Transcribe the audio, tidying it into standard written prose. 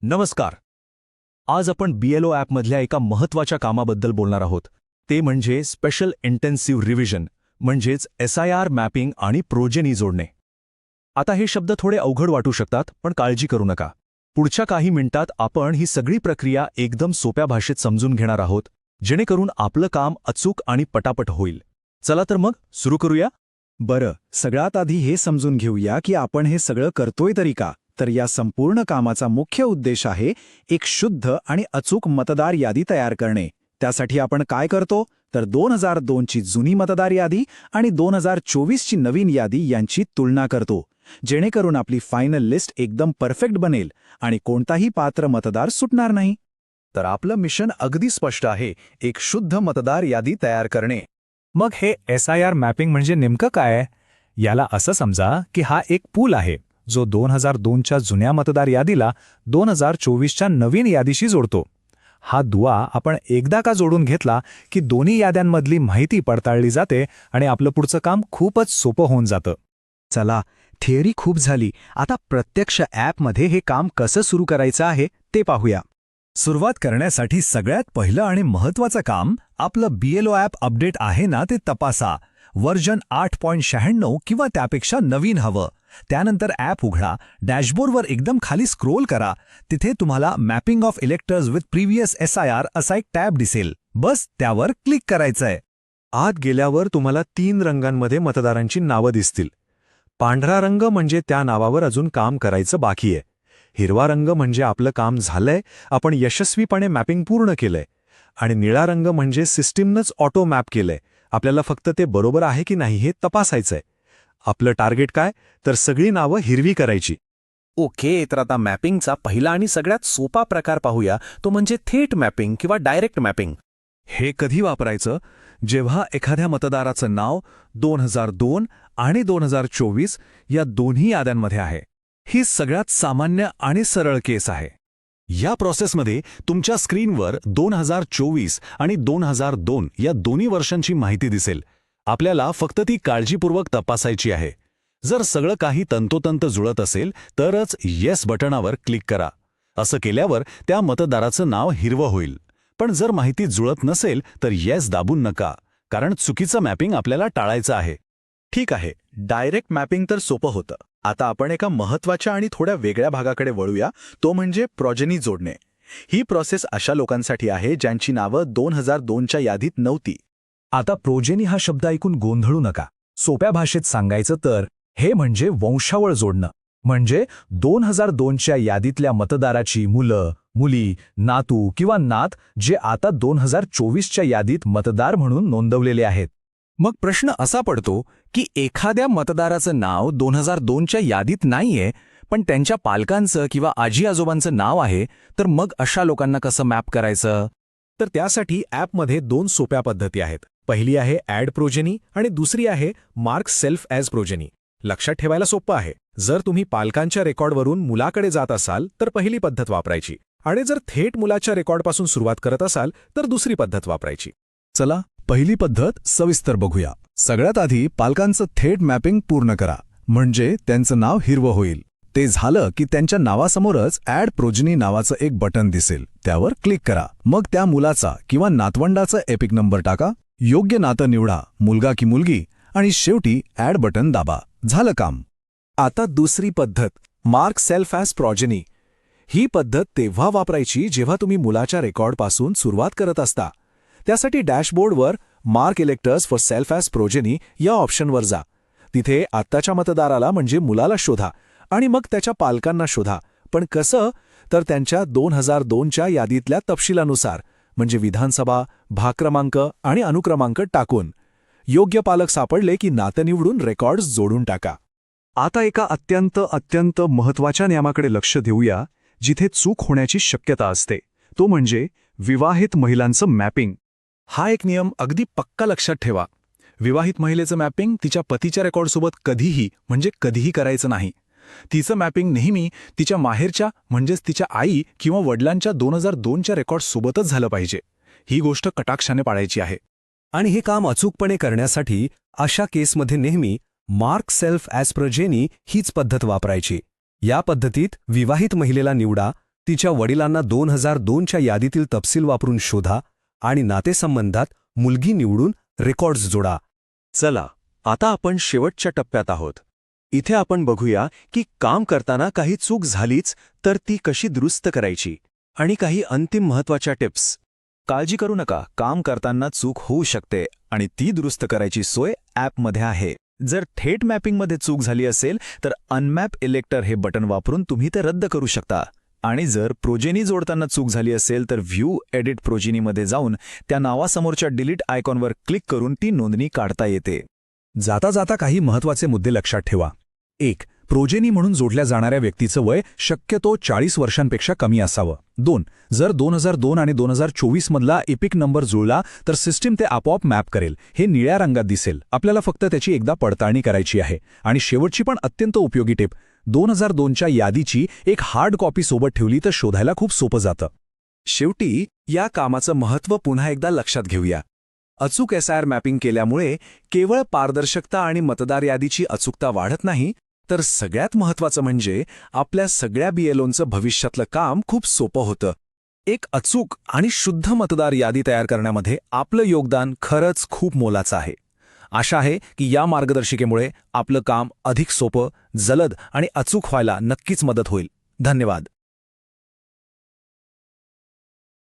नमस्कार. आज आपण BLO ॲपमधल्या एका महत्त्वाच्या कामाबद्दल बोलणार आहोत. ते म्हणजे स्पेशल इंटेन्सिव्ह रिव्हिजन, म्हणजेच SIR मॅपिंग आणि प्रोजेनी जोडणे. आता हे शब्द थोडे अवघड वाटू शकतात, पण काळजी करू नका. पुढच्या काही मिनिटात आपण ही सगळी प्रक्रिया एकदम सोप्या भाषेत समजून घेणार आहोत, जेणेकरून आपलं काम अचूक आणि पटापट होईल. चला तर मग सुरू करूया. बरं, सगळ्यात आधी हे समजून घेऊया की आपण हे सगळं करतोय तरी का. तर या संपूर्ण कामाचा मुख्य उद्देश आहे एक शुद्ध आणि अचूक मतदार यादी तयार करणे. त्यासाठी आपण काय करतो तर 2002 ची जुनी मतदार यादी आणि 2024 ची नवीन यादी यांची तुलना करतो, जेणेकरून आपली फायनल लिस्ट एकदम परफेक्ट बनेल आणि कोणताही पात्र मतदार सुटणार नाही. तर आपलं मिशन अगदी स्पष्ट आहे, एक शुद्ध मतदार यादी तयार करणे. मग हे SIR मॅपिंग म्हणजे नेमकं काय? याला असं समजा की हा एक पूल आहे जो 2002च्या जुन्या मतदार यादीला 2024च्या नवीन यादीशी जोडतो. हा दुवा आपण एकदा का जोडून घेतला की दोन्ही याद्यांमधली माहिती पडताळली जाते आणि आपलं पुढचं काम खूपच सोपं होऊन जातं. चला, थिअरी खूप झाली. आता प्रत्यक्ष ॲपमध्ये हे काम कसं सुरू करायचं आहे ते पाहूया. सुरुवात करण्यासाठी सगळ्यात पहिलं आणि महत्त्वाचं काम आपलं BLO ॲप अपडेट आहे ना ते तपासा. व्हर्जन 8.96 किंवा त्यापेक्षा नवीन हवं. त्यानंतर ॲप उघडा, डॅशबोर्डवर एकदम खाली स्क्रोल करा. तिथे तुम्हाला mapping of electors with previous SIR असा एक टॅब दिसेल. बस त्यावर क्लिक करायचंय. आत गेल्यावर तुम्हाला 3 रंगांमध्ये मतदारांची नावं दिसतील. पांढरा रंग म्हणजे त्या नावावर अजून काम करायचं बाकी आहे. हिरवा रंग म्हणजे आपलं काम झालंय, आपण यशस्वीपणे मॅपिंग पूर्ण केलंय. आणि निळा रंग म्हणजे सिस्टीमनंच ऑटो मॅप केलंय, आपल्याला फक्त ते बरोबर आहे की नाही हे तपासायचंय. आपलं टार्गेट काय तर सगळी नावं हिरवी करायची. ओके, तर आता मॅपिंगचा पहिला आणि सगळ्यात सोपा प्रकार पाहूया, तो म्हणजे थेट मॅपिंग किंवा डायरेक्ट मॅपिंग. हे कधी वापरायचं? जेव्हा एखाद्या मतदाराचं नाव 2002 आणि 2024 या दोन्ही याद्यांमध्ये आहे. ही सगळ्यात सामान्य आणि सरळ केस आहे. या प्रोसेसमध्ये तुमच्या स्क्रीनवर 2024 आणि 2002 या दोन्ही वर्षांची माहिती दिसेल. आपल्याला फक्त ती काळजीपूर्वक तपासायची आहे. जर सगळं काही तंतोतंत जुळत असेल तरच येस बटणावर क्लिक करा. असं केल्यावर त्या मतदाराचं नाव हिरवं होईल. पण जर माहिती जुळत नसेल तर येस दाबून नका, कारण चुकीचं मॅपिंग आपल्याला टाळायचं आहे. ठीक आहे, डायरेक्ट मॅपिंग तर सोपं होतं. आता आपण एका महत्त्वाच्या आणि थोड्या वेगळ्या भागाकडे वळूया, तो म्हणजे प्रोजेनी जोडणे. ही प्रोसेस अशा लोकांसाठी आहे ज्यांची नावं 2002च्या यादीत नव्हती. आता प्रोजेनी हा शब्द ऐकून गोंधळू नका. सोप्या भाषेत सांगायचं तर हे म्हणजे वंशावळ जोडणं. म्हणजे 2002च्या यादीतल्या मतदाराची मुलं, मुली, नातू किंवा नात जे आता 2024च्या यादीत मतदार म्हणून नोंदवलेले आहेत. मग प्रश्न असा पडतो की एखाद्या मतदाराचं नाव 2002च्या यादीत नाहीये, पण त्यांच्या पालकांचं किंवा आजी आजोबांचं नाव आहे, तर मग अशा लोकांना कसं मॅप करायचं? तर त्यासाठी ॲपमध्ये 2 सोप्या पद्धती आहेत. पहिली आहे ॲड प्रोजेनी आणि दुसरी आहे मार्क सेल्फ ॲज प्रोजेनी. लक्षात ठेवायला सोपं आहे. जर तुम्ही पालकांच्या रेकॉर्डवरून मुलाकडे जात असाल तर पहिली पद्धत वापरायची, आणि जर थेट मुलाच्या रेकॉर्डपासून सुरुवात करत असाल तर दुसरी पद्धत वापरायची. चला, पहिली पद्धत सविस्तर बघूया. सगळ्यात आधी पालकांचं थेट मॅपिंग पूर्ण करा, म्हणजे त्यांचं नाव हिरवं होईल. ते झालं की त्यांच्या नावासमोरच ॲड प्रोजेनी नावाचं एक बटन दिसेल, त्यावर क्लिक करा. मग त्या मुलाचा किंवा नातवंडाचा एपिक नंबर टाका, योग्य नातं निवडा, मुलगा की मुलगी, आणि शेवटी ॲड बटन दाबा. झालं काम. आता दुसरी पद्धत, मार्क सेल्फ ॲज प्रोजेनी. ही पद्धत तेव्हा वापरायची जेव्हा तुम्ही मुलाच्या रेकॉर्डपासून सुरुवात करत असता. त्यासाठी डॅशबोर्डवर mark electors for self as progeny या ऑप्शनवर जा. तिथे आत्ताच्या मतदाराला म्हणजे मुलाला शोधा आणि मग त्याच्या पालकांना शोधा. पण कसं तर त्यांच्या 2002च्या यादीतल्या तपशिलानुसार, म्हणजे विधानसभा, भाग क्रमांक आणि अनुक्रमांक टाकून. योग्य पालक सापडले की नातं निवडून रेकॉर्ड्स जोडून टाका. आता एका अत्यंत महत्त्वाच्या नियमाकडे लक्ष देऊया, जिथे चूक होण्याची शक्यता असते. तो म्हणजे विवाहित महिलांचं मॅपिंग. हा एक नियम अगदी पक्का लक्षात ठेवा. विवाहित महिलेचं मॅपिंग तिच्या पतीच्या रेकॉर्डसोबत कधीही करायचं नाही. तिचं मॅपिंग नेहमी तिच्या माहेरच्या म्हणजेच तिच्या आई किंवा वडिलांच्या 2002च्या रेकॉर्डसोबतच झालं पाहिजे. ही गोष्ट कटाक्षाने पाळायची आहे. आणि हे काम अचूकपणे करण्यासाठी अशा केसमध्ये नेहमी मार्क सेल्फ ॲज प्रोजेनी हीच पद्धत वापरायची. या पद्धतीत विवाहित महिलेला निवडा तिच्या वडिलांना 2002च्या यादीतील तपशील वापरून शोधा आणि नातेसंबंधात मुलगी निवडून रेकॉर्ड्स जोडा. चला, आता आपण शेवटच्या टप्प्यात आहोत. इथे आपण बघूया की काम करताना काही चूक झालीच तर ती कशी दुरुस्त करायची आणि काही अंतिम महत्त्वाच्या टिप्स. काळजी करू नका, काम करताना चूक होऊ शकते आणि ती दुरुस्त करायची सोय ॲपमध्ये आहे. जर थेट मॅपिंगमध्ये चूक झाली असेल तर अनमॅप इलेक्टर हे बटन वापरून तुम्ही ते रद्द करू शकता. आणि जर प्रोजेनी जोडताना चूक झाली असेल तर व्ह्यू एडिट प्रोजेनीमध्ये जाऊन त्या नावासमोरच्या डिलीट आयकॉनवर क्लिक करून ती नोंदणी काढता येते. जाता जाता काही महत्त्वाचे मुद्दे लक्षात ठेवा. 1. प्रोजेनी म्हणून जोडल्या जाणाऱ्या व्यक्तीचं वय शक्यतो 40 वर्षांपेक्षा कमी असावं. 2. जर 2002 आणि 2024 मधला एपिक नंबर जुळला तर सिस्टीम ते आपोआप मॅप करेल. हे निळ्या रंगात दिसेल. आपल्याला फक्त त्याची एकदा पडताळणी करायची आहे. आणि शेवटची पण अत्यंत उपयोगी टिप, 2002च्या यादीची एक हार्ड कॉपी सोबत ठेवली तर शोधायला खूप सोपं जातं. शेवटी या कामाचं महत्त्व पुन्हा एकदा लक्षात घेऊया. अचूक SIR मॅपिंग केल्यामुळे केवळ पारदर्शकता आणि मतदार यादीची अचूकता वाढत नाही, तर सगळ्यात महत्त्वाचं म्हणजे आपल्या सगळ्या BLOंचं भविष्यातलं काम खूप सोपं होतं. एक अचूक आणि शुद्ध मतदार यादी तयार करण्यामध्ये आपलं योगदान खरंच खूप मोलाचं आहे. आशा आहे की या मार्गदर्शिकेमुळे आपलं काम अधिक सोपं, जलद आणि अचूक व्हायला नक्कीच मदत होईल. धन्यवाद.